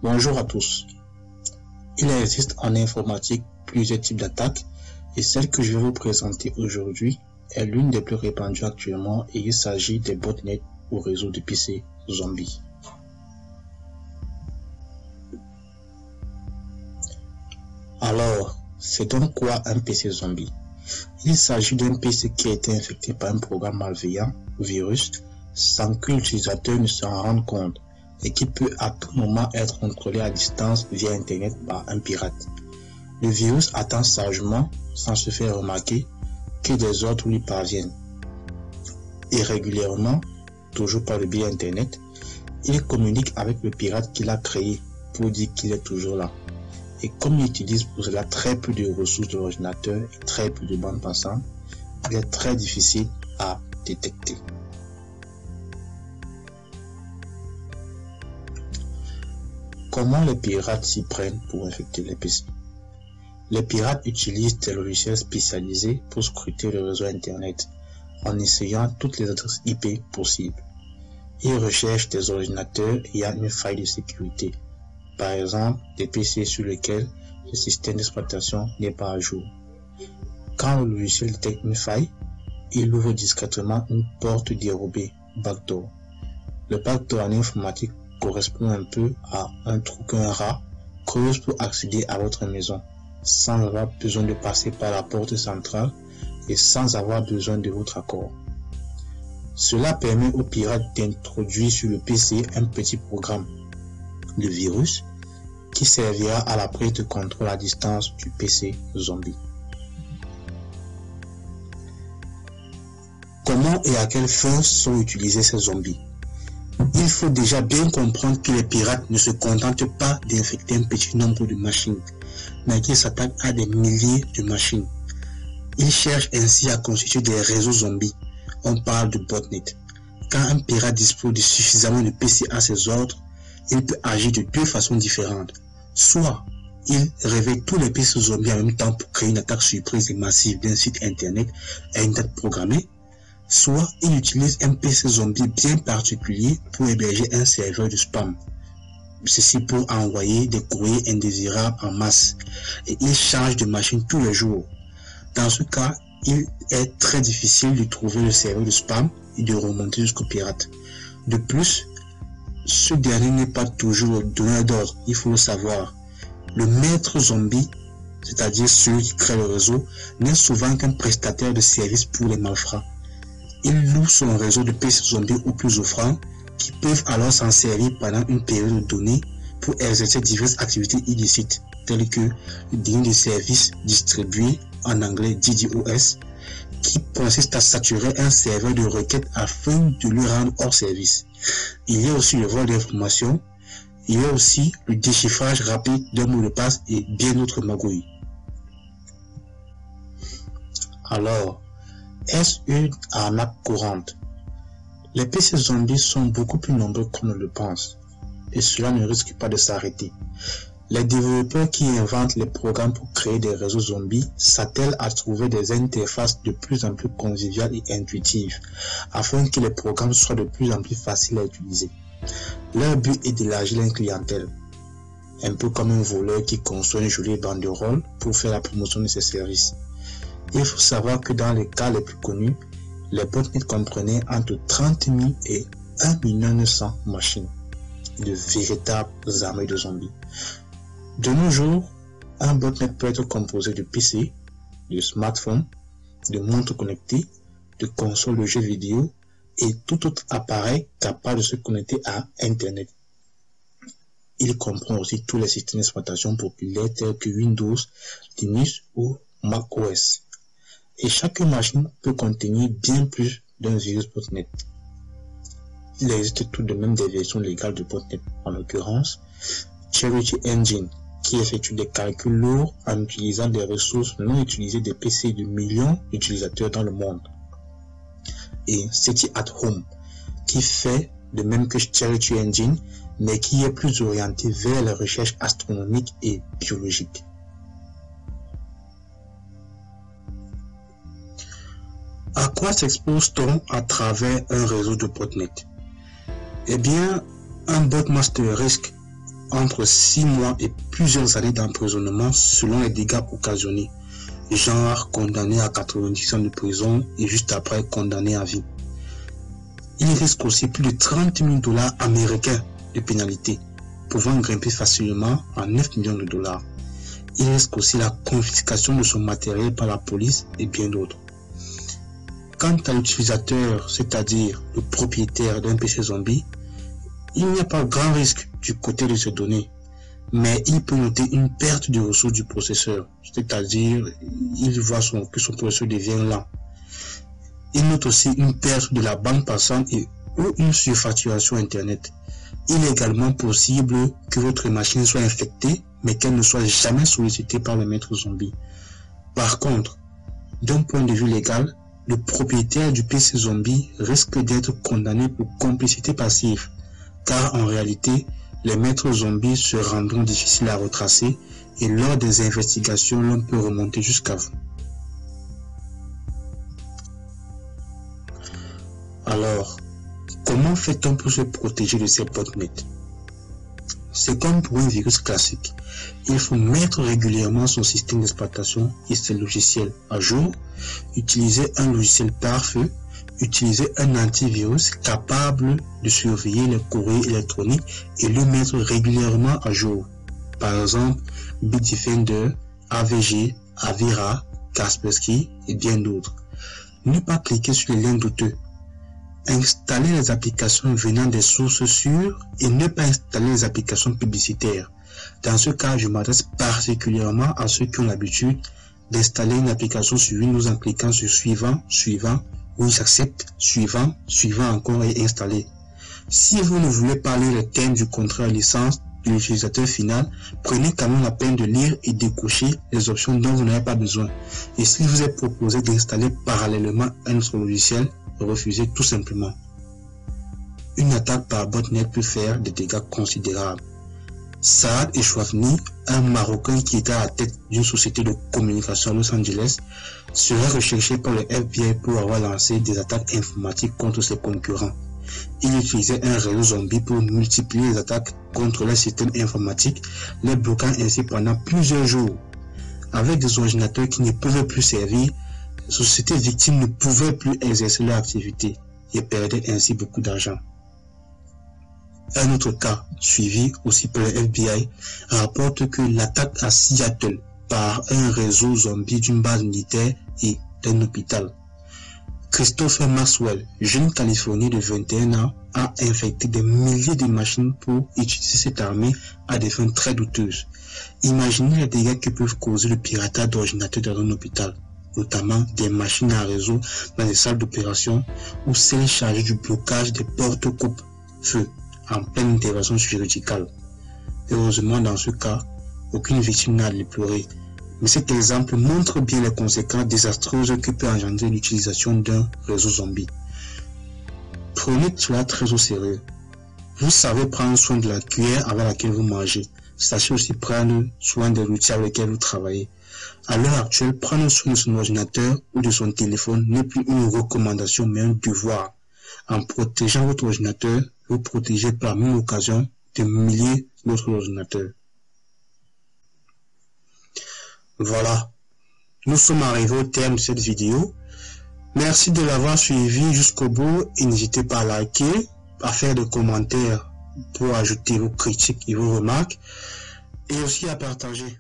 Bonjour à tous. Il existe en informatique plusieurs types d'attaques et celle que je vais vous présenter aujourd'hui est l'une des plus répandues actuellement et il s'agit des botnets ou réseaux de PC zombies. Alors, c'est donc quoi un PC zombie? Il s'agit d'un PC qui a été infecté par un programme malveillant, virus, sans que l'utilisateur ne s'en rende compte et qui peut à tout moment être contrôlé à distance via internet par un pirate. Le virus attend sagement, sans se faire remarquer, que des ordres lui parviennent. Et régulièrement, toujours par le biais internet, il communique avec le pirate qu'il a créé pour dire qu'il est toujours là. Et comme il utilise pour cela très peu de ressources de l'ordinateur et très peu de bandes passantes, il est très difficile à détecter. Comment les pirates s'y prennent pour infecter les PC? Les pirates utilisent des logiciels spécialisés pour scruter le réseau internet en essayant toutes les adresses IP possibles. Ils recherchent des ordinateurs ayant une faille de sécurité, par exemple des PC sur lesquels le système d'exploitation n'est pas à jour. Quand le logiciel détecte une faille, il ouvre discrètement une porte dérobée, backdoor. Le backdoor en informatique correspond un peu à un trou qu'un rat creuse pour accéder à votre maison, sans avoir besoin de passer par la porte centrale et sans avoir besoin de votre accord. Cela permet aux pirates d'introduire sur le PC un petit programme de virus qui servira à la prise de contrôle à distance du PC zombie. Comment et à quelle fin sont utilisés ces zombies? Il faut déjà bien comprendre que les pirates ne se contentent pas d'infecter un petit nombre de machines, mais qu'ils s'attaquent à des milliers de machines. Ils cherchent ainsi à constituer des réseaux zombies. On parle de botnet. Quand un pirate dispose de suffisamment de PC à ses ordres, il peut agir de deux façons différentes. Soit il réveille tous les PC zombies en même temps pour créer une attaque surprise et massive d'un site internet à une date programmée, soit il utilise un PC zombie bien particulier pour héberger un serveur de spam. Ceci pour envoyer des courriers indésirables en masse et il change de machine tous les jours. Dans ce cas, il est très difficile de trouver le serveur de spam et de remonter jusqu'au pirate. De plus, ce dernier n'est pas toujours le donneur d'ordre, il faut le savoir. Le maître zombie, c'est-à-dire celui qui crée le réseau, n'est souvent qu'un prestataire de services pour les malfrats. Il loue son réseau de PC zombies aux plus offrants qui peuvent alors s'en servir pendant une période donnée pour exercer diverses activités illicites telles que le dealing de services distribués, en anglais DDoS, qui consiste à saturer un serveur de requêtes afin de le rendre hors service. Il y a aussi le vol d'informations, il y a aussi le déchiffrage rapide d'un mot de passe et bien d'autres magouilles. Alors, est-ce une arnaque courante? Les PC zombies sont beaucoup plus nombreux qu'on ne le pense, et cela ne risque pas de s'arrêter. Les développeurs qui inventent les programmes pour créer des réseaux zombies s'attellent à trouver des interfaces de plus en plus conviviales et intuitives, afin que les programmes soient de plus en plus faciles à utiliser. Leur but est d'élargir la clientèle, un peu comme un voleur qui construit une jolie banderole pour faire la promotion de ses services. Il faut savoir que dans les cas les plus connus, les botnets comprenaient entre 30 000 et 1 900 000 machines, de véritables armées de zombies. De nos jours, un botnet peut être composé de PC, de smartphones, de montres connectées, de consoles de jeux vidéo et tout autre appareil capable de se connecter à Internet. Il comprend aussi tous les systèmes d'exploitation populaires tels que Windows, Linux ou macOS. Et chaque machine peut contenir bien plus d'un virus botnet. Il existe tout de même des versions légales de botnet, en l'occurrence Charity Engine, qui effectue des calculs lourds en utilisant des ressources non utilisées des PC de millions d'utilisateurs dans le monde. Et City at Home, qui fait de même que Charity Engine, mais qui est plus orienté vers les recherches astronomiques et biologiques. À quoi s'expose-t-on à travers un réseau de botnet? Eh bien, un botmaster risque entre 6 mois et plusieurs années d'emprisonnement selon les dégâts occasionnés, genre condamné à 90 ans de prison et juste après condamné à vie. Il risque aussi plus de 30 000 $ américains de pénalité, pouvant grimper facilement à 9 millions de $. Il risque aussi la confiscation de son matériel par la police et bien d'autres. Quant à l'utilisateur, c'est-à-dire le propriétaire d'un PC zombie, il n'y a pas grand risque du côté de ces données, mais il peut noter une perte de ressources du processeur, c'est-à-dire il voit que son processeur devient lent. Il note aussi une perte de la bande passante ou une surfacturation Internet. Il est également possible que votre machine soit infectée, mais qu'elle ne soit jamais sollicitée par le maître zombie. Par contre, d'un point de vue légal, le propriétaire du PC zombie risque d'être condamné pour complicité passive, car en réalité, les maîtres zombies se rendront difficiles à retracer et lors des investigations, l'on peut remonter jusqu'à vous. Alors, comment fait-on pour se protéger de ces botnets? C'est comme pour un virus classique. Il faut mettre régulièrement son système d'exploitation et ses logiciels à jour, utiliser un logiciel pare-feu, utiliser un antivirus capable de surveiller les courriers électroniques et le mettre régulièrement à jour. Par exemple, Bitdefender, AVG, Avira, Kaspersky et bien d'autres. Ne pas cliquer sur les liens douteux. Installer les applications venant des sources sûres et ne pas installer les applications publicitaires. Dans ce cas, je m'adresse particulièrement à ceux qui ont l'habitude d'installer une application sur Windows en cliquant sur suivant, suivant, oui j'accepte, suivant, suivant encore et installer. Si vous ne voulez pas lire les termes du contrat de licence de l'utilisateur final, prenez quand même la peine de lire et décocher les options dont vous n'avez pas besoin. Et s'il vous est proposé d'installer parallèlement un autre logiciel, refusez tout simplement. Une attaque par botnet peut faire des dégâts considérables. Saad Echouafni, un Marocain qui était à la tête d'une société de communication à Los Angeles, serait recherché par le FBI pour avoir lancé des attaques informatiques contre ses concurrents. Il utilisait un réseau zombie pour multiplier les attaques contre les systèmes informatiques, les bloquant ainsi pendant plusieurs jours. Avec des ordinateurs qui ne pouvaient plus servir, les sociétés victimes ne pouvaient plus exercer leur activité et perdaient ainsi beaucoup d'argent. Un autre cas, suivi aussi par le FBI, rapporte que l'attaque à Seattle par un réseau zombie d'une base militaire et d'un hôpital. Christopher Maxwell, jeune Californien de 21 ans, a infecté des milliers de machines pour utiliser cette armée à des fins très douteuses. Imaginez les dégâts que peuvent causer le piratage d'ordinateurs dans un hôpital, notamment des machines à réseau dans les salles d'opération ou celles chargées du blocage des portes coupe-feu en pleine intervention chirurgicale. Heureusement, dans ce cas, aucune victime n'a à déplorer. Mais cet exemple montre bien les conséquences désastreuses que peut engendrer l'utilisation d'un réseau zombie. Prenez cela très au sérieux. Vous savez prendre soin de la cuillère avec laquelle vous mangez. Sachez aussi prendre soin des outils avec lesquels vous travaillez. À l'heure actuelle, prendre soin de son ordinateur ou de son téléphone n'est plus une recommandation mais un devoir. En protégeant votre ordinateur, vous protégez par la même occasion de milliers d'autres ordinateurs. Voilà, nous sommes arrivés au terme de cette vidéo. Merci de l'avoir suivi jusqu'au bout et n'hésitez pas à liker, à faire des commentaires pour ajouter vos critiques et vos remarques et aussi à partager.